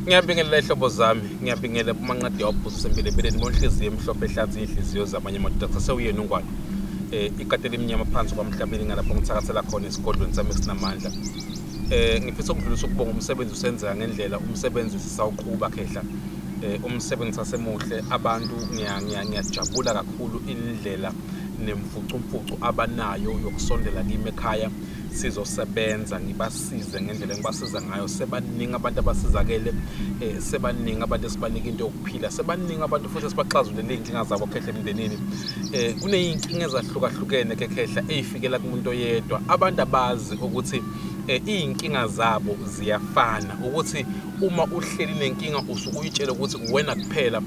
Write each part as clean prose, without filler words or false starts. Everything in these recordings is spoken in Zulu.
Ngiyabingelela ihlobo zami, ngiyabingelela kumanqadi awuphuzu sempilempileni monhliziyo emhlophe ehlanzi inhliziyo zamanye amadoda sewuyena ungwane. Ikade limnyama phansi kwamhlabeni ngalapho ngithakathela khona esigodlweni sami esinamandla. Ngifisa ukudlulisa ukubonga umsebenzi usenzeka ngendlela umsebenzi sisawuqhuba khehla. Umsebenzi sasemuhle abantu ngiyajabula kakhulu indlela nemfucumfucu abanayo yokusondela kimi ekhaya sizosebenza ngibasize ngendlela engibasiza ngayo. Sebaningi abantu abasizakele, sebaningi abantu esibanika into yokuphila, sebaningi abantu futhi esibaxazulele iy'nkinga zabo khehla emndenini. Kuney'nkinga ezahlukahlukene khehla ey'fikela kumuntu oyedwa. Abantu abazi ukuthi iy'nkinga zabo ziyafana, ukuthi uma uhleli nenkinga usuke uyitshela ukuthi wena kuphela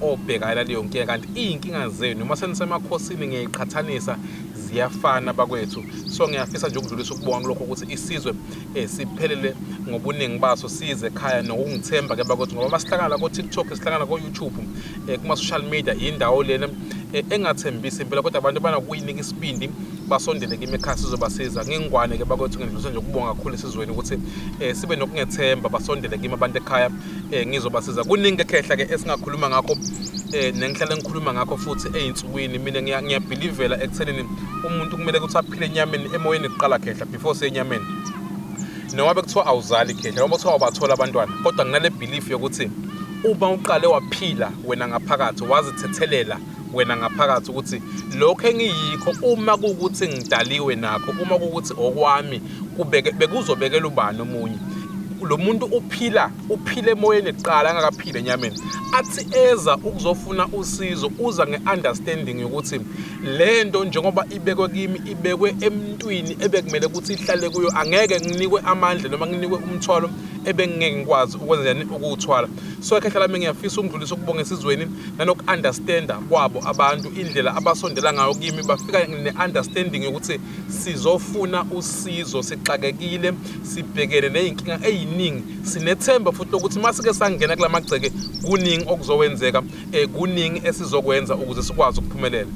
obhekana leyo nkinga, kanti iy'nkinga zenu uma senisemakhosini ngiyayiqhathanisa ziyafana bakwethu. So ngiyafisa nje ukudlulisa ukubonga kulokho ukuthi isizwe siphelele ngobuningi baso size ekhaya nokungithemba ke bakwethu, ngoba masihlangana ko-TikTok sihlangana ko-YouTube kuma-social media indawo lena engathembisi impela, kodwa abantu banakuyinika isibindi basondele kimi ekhaya sizobasiza. Ngingwane ke bakwethu ngidlulisa nje ukubonga kakhulu esizweni ukuthi sibe nokungethemba basondele kimi abantu ekhaya ngizobasiza. Kuningi ekhehla ke esingakhuluma ngakho nengihlala ngikhuluma ngakho futhi ey'nsukwini. Mina ngiyabhilivela ekuthenini umuntu kumele ukuthi aphile enyameni, emoyeni kuqala khehla before senyameni. Noma bekuthiwa awuzali khehla, noma bekuthiwa awubathola abantwana, kodwa nginale belief yokuthi uma uqale waphila wena ngaphakathi, wazithethelela wena ngaphakathi ukuthi lokho engiyikho, uma kuwukuthi ngidaliwe nakho, uma kuwukuthi okwami bekuzobekela ubani omunye. Lo muntu uphila emoyeni kuqala angakaphile enyameni. Athi eza ukuzofuna usizo uza nge-understanding yokuthi lento njengoba ibekwe kimi, ibekwe emntwini ebekumele ukuthi ihlale kuyo, angeke nginikwe amandla noma nginikwe umthwalo ebengeke ngikwazi ukwenzani ukuwuthwala. So ekhehla lami ngiyafisa ukudlulisa ukubonga esizweni nanoku-understanda kwabo abantu, indlela abasondela ngayo kimi, bafika ne-understanding yokuthi sizofuna usizo, sixakekile, sibhekene ney'nkinga ey'ningi, sinethemba futhi lokuthi masike sangena kula magceke kuningi okuzowenzeka, kuningi esizokwenza ukuze sikwazi ukuphumelela.